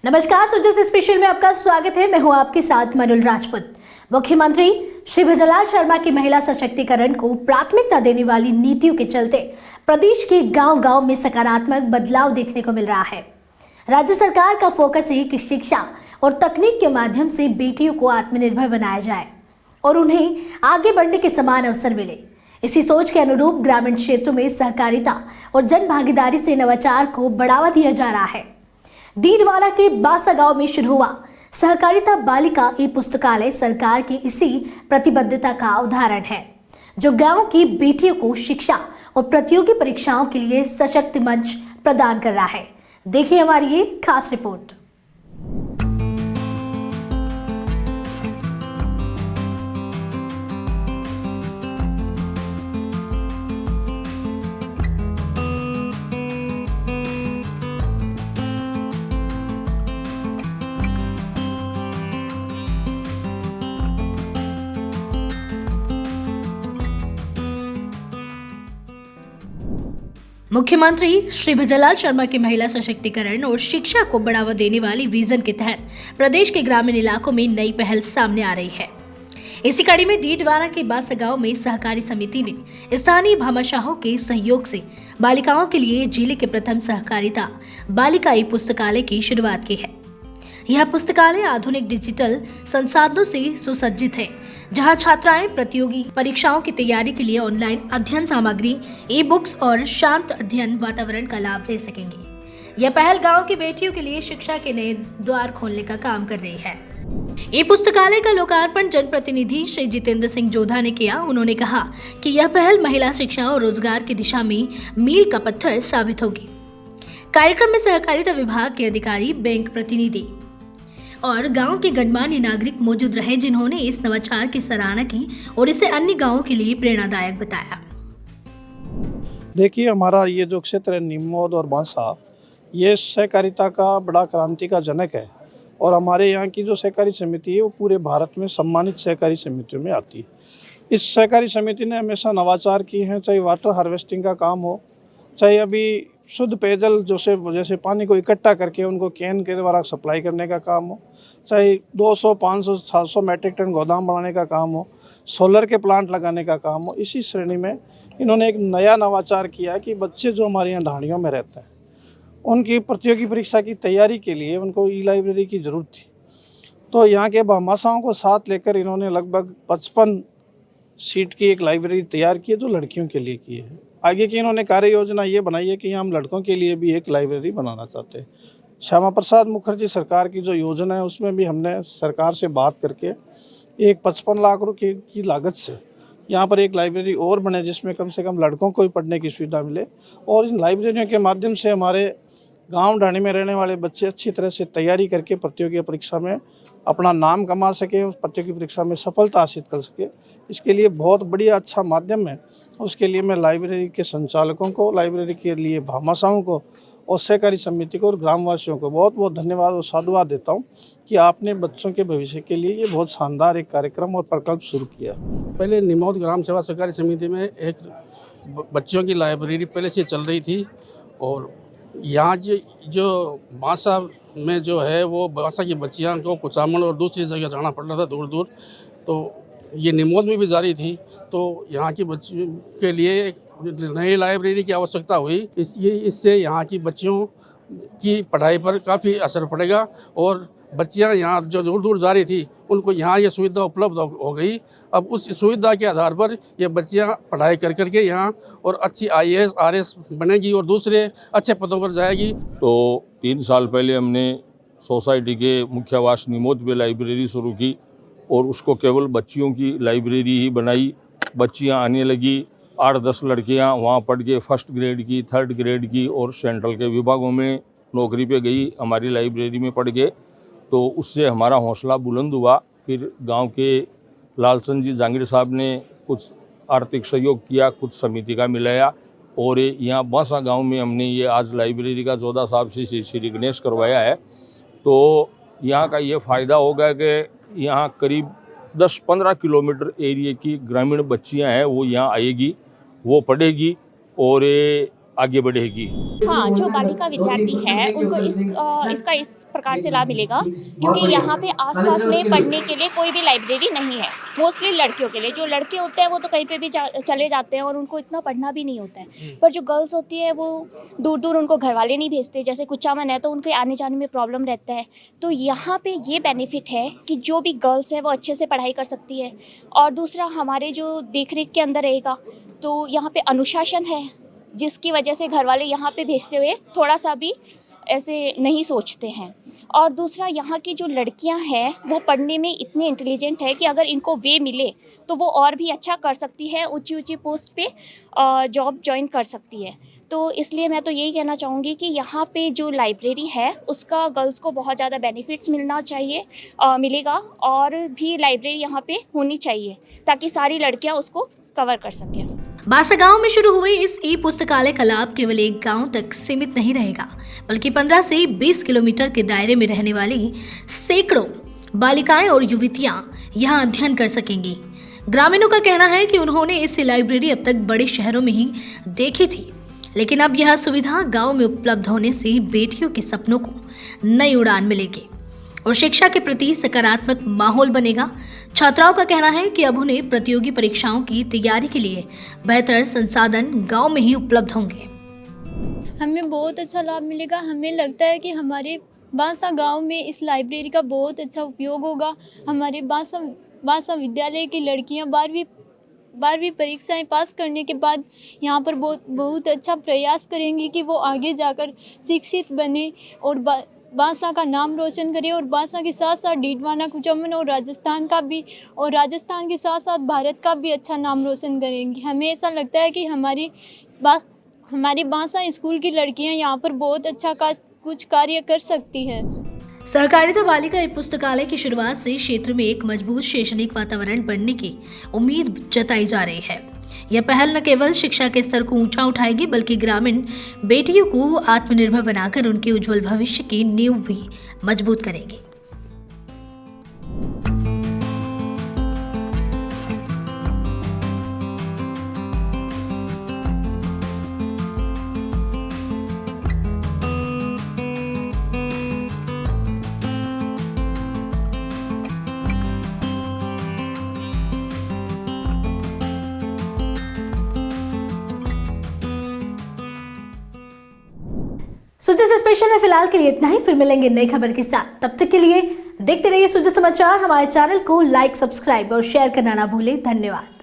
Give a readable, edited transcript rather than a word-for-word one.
नमस्कार, सुजस स्पेशल में आपका स्वागत है। मैं हूं आपके साथ मनुल राजपूत। मुख्यमंत्री श्री भजनलाल शर्मा की महिला सशक्तिकरण को प्राथमिकता देने वाली नीतियों के चलते प्रदेश के गांव-गांव में सकारात्मक बदलाव देखने को मिल रहा है। राज्य सरकार का फोकस है कि शिक्षा और तकनीक के माध्यम से बेटियों को आत्मनिर्भर बनाया जाए और उन्हें आगे बढ़ने के समान अवसर मिले। इसी सोच के अनुरूप ग्रामीण क्षेत्रों में सहकारिता और जन भागीदारी से नवाचार को बढ़ावा दिया जा रहा है। डीडवाना के बासा गांव में शुरू हुआ सहकारिता बालिका ई पुस्तकालय सरकार की इसी प्रतिबद्धता का उदाहरण है, जो गांव की बेटियों को शिक्षा और प्रतियोगी परीक्षाओं के लिए सशक्त मंच प्रदान कर रहा है। देखिए हमारी ये खास रिपोर्ट। मुख्यमंत्री श्री भजनलाल शर्मा के महिला सशक्तिकरण और शिक्षा को बढ़ावा देने वाली विजन के तहत प्रदेश के ग्रामीण इलाकों में नई पहल सामने आ रही है। इसी कड़ी में डीडवाना के बासा गांव में सहकारी समिति ने स्थानीय भामाशाहों के सहयोग से बालिकाओं के लिए जिले के प्रथम सहकारिता बालिका ई पुस्तकालय की शुरुआत की है। यह पुस्तकालय आधुनिक डिजिटल संसाधनों से सुसज्जित है, जहां छात्राएं प्रतियोगी परीक्षाओं की तैयारी के लिए ऑनलाइन अध्ययन सामग्री, ई बुक्स और शांत अध्ययन वातावरण का लाभ ले सकेंगी। यह पहल गांव की बेटियों के लिए शिक्षा के नए द्वार खोलने का काम कर रही है। ई पुस्तकालय का लोकार्पण जनप्रतिनिधि श्री जितेंद्र सिंह जोधा ने किया। उन्होंने कहा कि यह पहल महिला शिक्षा और रोजगार की दिशा में मील का पत्थर साबित होगी। कार्यक्रम में सहकारिता विभाग के अधिकारी, बैंक प्रतिनिधि और गांव के गणमान्य नागरिक मौजूद रहे, जिन्होंने इस नवाचार की सराहना की और इसे अन्य गांवों के लिए प्रेरणादायक बताया। देखिए, हमारा ये जो क्षेत्र है निमोद और बांसा, ये सहकारिता का बड़ा क्रांति का जनक है और हमारे यहाँ की जो सहकारी समिति है वो पूरे भारत में सम्मानित सहकारी समितियों में आती है। इस सहकारी समिति ने हमेशा नवाचार किए हैं, चाहे वाटर हार्वेस्टिंग का काम हो, चाहे अभी शुद्ध पेयजल जैसे पानी को इकट्ठा करके उनको कैन के द्वारा सप्लाई करने का काम हो, चाहे 200, 500, 700 मैट्रिक टन गोदाम बनाने का काम हो, सोलर के प्लांट लगाने का काम हो। इसी श्रेणी में इन्होंने एक नया नवाचार किया कि बच्चे जो हमारे यहाँ ढाणियों में रहते हैं, उनकी प्रतियोगी परीक्षा की तैयारी के लिए उनको ई लाइब्रेरी की ज़रूरत थी। तो यहाँ के भामाशाहों को साथ लेकर इन्होंने लगभग 55 सीट की एक लाइब्रेरी तैयार की है, जो लड़कियों के लिए की है। आगे की इन्होंने कार्य योजना ये बनाई है कि हम लड़कों के लिए भी एक लाइब्रेरी बनाना चाहते हैं। श्यामा प्रसाद मुखर्जी सरकार की जो योजना है उसमें भी हमने सरकार से बात करके एक 55 लाख रुपये की लागत से यहाँ पर एक लाइब्रेरी और बने, जिसमें कम से कम लड़कों को भी पढ़ने की सुविधा मिले और इन लाइब्रेरियों के माध्यम से हमारे गांव ढाणी में रहने वाले बच्चे अच्छी तरह से तैयारी करके प्रतियोगी परीक्षा में अपना नाम कमा सकें, उस प्रतियोगी परीक्षा में सफलता हासिल कर सके। इसके लिए बहुत बढ़िया अच्छा माध्यम है। उसके लिए मैं लाइब्रेरी के संचालकों को, लाइब्रेरी के लिए भामाशाहों को और सहकारी समिति को और ग्रामवासियों को बहुत बहुत धन्यवाद और साधुवाद देता हूँ कि आपने बच्चों के भविष्य के लिए ये बहुत शानदार एक कार्यक्रम और प्रकल्प शुरू किया। पहले निमोद ग्राम सेवा सहकारी समिति में एक बच्चों की लाइब्रेरी पहले से चल रही थी और यहाँ जो बासा में जो है वो बासा की बच्चियाँ को कुचामन और दूसरी जगह जाना पड़ रहा था दूर दूर, तो ये निमोद में भी जारी थी। तो यहाँ की बच्चियों के लिए एक नई लाइब्रेरी की आवश्यकता हुई। इससे यहाँ की बच्चियों की पढ़ाई पर काफ़ी असर पड़ेगा और बच्चियाँ यहाँ जो दूर दूर जा रही थी उनको यहाँ ये सुविधा उपलब्ध हो गई। अब उस सुविधा के आधार पर ये बच्चियाँ पढ़ाई कर करके यहाँ और अच्छी IAS RS बनेगी और दूसरे अच्छे पदों पर जाएगी। तो 3 साल पहले हमने सोसाइटी के मुख्य आवास निमोद में लाइब्रेरी शुरू की और उसको केवल बच्चियों की लाइब्रेरी ही बनाई। बच्चियाँ आने लगी, 8-10 लड़कियाँ वहाँ पढ़ के फर्स्ट ग्रेड की, थर्ड ग्रेड की और सेंट्रल के विभागों में नौकरी पे गई हमारी लाइब्रेरी में पढ़ के। तो उससे हमारा हौसला बुलंद हुआ। फिर गांव के लालचंद जी जांगीर साहब ने कुछ आर्थिक सहयोग किया, कुछ समिति का मिलाया और यहाँ बांसा गांव में हमने ये आज लाइब्रेरी का 14 साहब से श्री गणेश करवाया है। तो यहाँ का ये फ़ायदा होगा कि यहाँ करीब 10-15 किलोमीटर एरिए की ग्रामीण बच्चियाँ हैं वो यहाँ आएगी, वो पढ़ेगी और आगे बढ़ेगी। हाँ, जो बालिका विद्यार्थी है उनको इसका इस प्रकार से लाभ मिलेगा क्योंकि यहाँ पे आसपास में पढ़ने के लिए कोई भी लाइब्रेरी नहीं है, मोस्टली लड़कियों के लिए। जो लड़के होते हैं वो तो कहीं पे भी चले जाते हैं और उनको इतना पढ़ना भी नहीं होता है, पर जो गर्ल्स होती है वो दूर दूर उनको घर वाले नहीं भेजते, जैसे कुचामन है तो उनके आने जाने में प्रॉब्लम रहता है। तो यहाँ पे ये बेनिफिट है कि जो भी गर्ल्स है वो अच्छे से पढ़ाई कर सकती है। और दूसरा, हमारे जो देख रेख के अंदर रहेगा तो यहाँ पे अनुशासन है, जिसकी वजह से घर वाले यहाँ पे भेजते हुए थोड़ा सा भी ऐसे नहीं सोचते हैं। और दूसरा, यहाँ की जो लड़कियाँ हैं वो पढ़ने में इतनी इंटेलिजेंट है कि अगर इनको वे मिले तो वो और भी अच्छा कर सकती है, ऊंची ऊंची पोस्ट पे जॉब ज्वाइन कर सकती है। तो इसलिए मैं तो यही कहना चाहूँगी कि यहाँ पे जो लाइब्रेरी है उसका गर्ल्स को बहुत ज़्यादा बेनिफिट्स मिलना चाहिए, मिलेगा। और भी लाइब्रेरी यहाँ पे होनी चाहिए ताकि सारी लड़कियाँ उसको कवर कर सकें। बासा गांव में शुरू हुई इस ई पुस्तकालय का लाभ केवल एक गांव तक सीमित नहीं रहेगा, बल्कि 15 से 20 किलोमीटर के दायरे में रहने वाली सैकड़ों बालिकाएं और युवतियां यहां अध्ययन कर सकेंगी। ग्रामीणों का कहना है कि उन्होंने इस लाइब्रेरी अब तक बड़े शहरों में ही देखी थी, लेकिन अब यह सुविधा गांव में उपलब्ध होने से बेटियों के सपनों को नई उड़ान मिलेगी और शिक्षा के प्रति सकारात्मक माहौल बनेगा। छात्राओं का कहना है कि अब उन्हें प्रतियोगी परीक्षाओं की तैयारी के लिए बेहतर संसाधन गांव में ही उपलब्ध होंगे। हमें बहुत अच्छा लाभ मिलेगा। हमें लगता है कि हमारे बांसा गांव में इस लाइब्रेरी का बहुत अच्छा उपयोग होगा। हमारे बांसा विद्यालय की लड़कियां 12वीं परीक्षाएं पास करने के बाद यहाँ पर बहुत अच्छा प्रयास करेंगी कि वो आगे जाकर शिक्षित बने और बांसा का नाम रोशन करे। और बांसा के साथ साथ डीडवाना, कुचामन और राजस्थान के साथ साथ भारत का भी अच्छा नाम रोशन करेंगी। हमें ऐसा लगता है कि हमारी बांसा स्कूल की लड़कियां यहाँ पर बहुत अच्छा कुछ कार्य कर सकती है। सहकारिता बालिका पुस्तकालय की शुरुआत से क्षेत्र में एक मजबूत शैक्षणिक वातावरण बनने की उम्मीद जताई जा रही है। यह पहल न केवल शिक्षा के स्तर को ऊंचा उठाएगी, बल्कि ग्रामीण बेटियों को आत्मनिर्भर बनाकर उनके उज्जवल भविष्य की नींव भी मजबूत करेगी। सुजय स्पेशल में फिलहाल के लिए इतना ही, फिर मिलेंगे नई खबर के साथ। तब तक के लिए देखते रहिए सुजय समाचार। हमारे चैनल को लाइक, सब्सक्राइब और शेयर करना ना भूलें। धन्यवाद।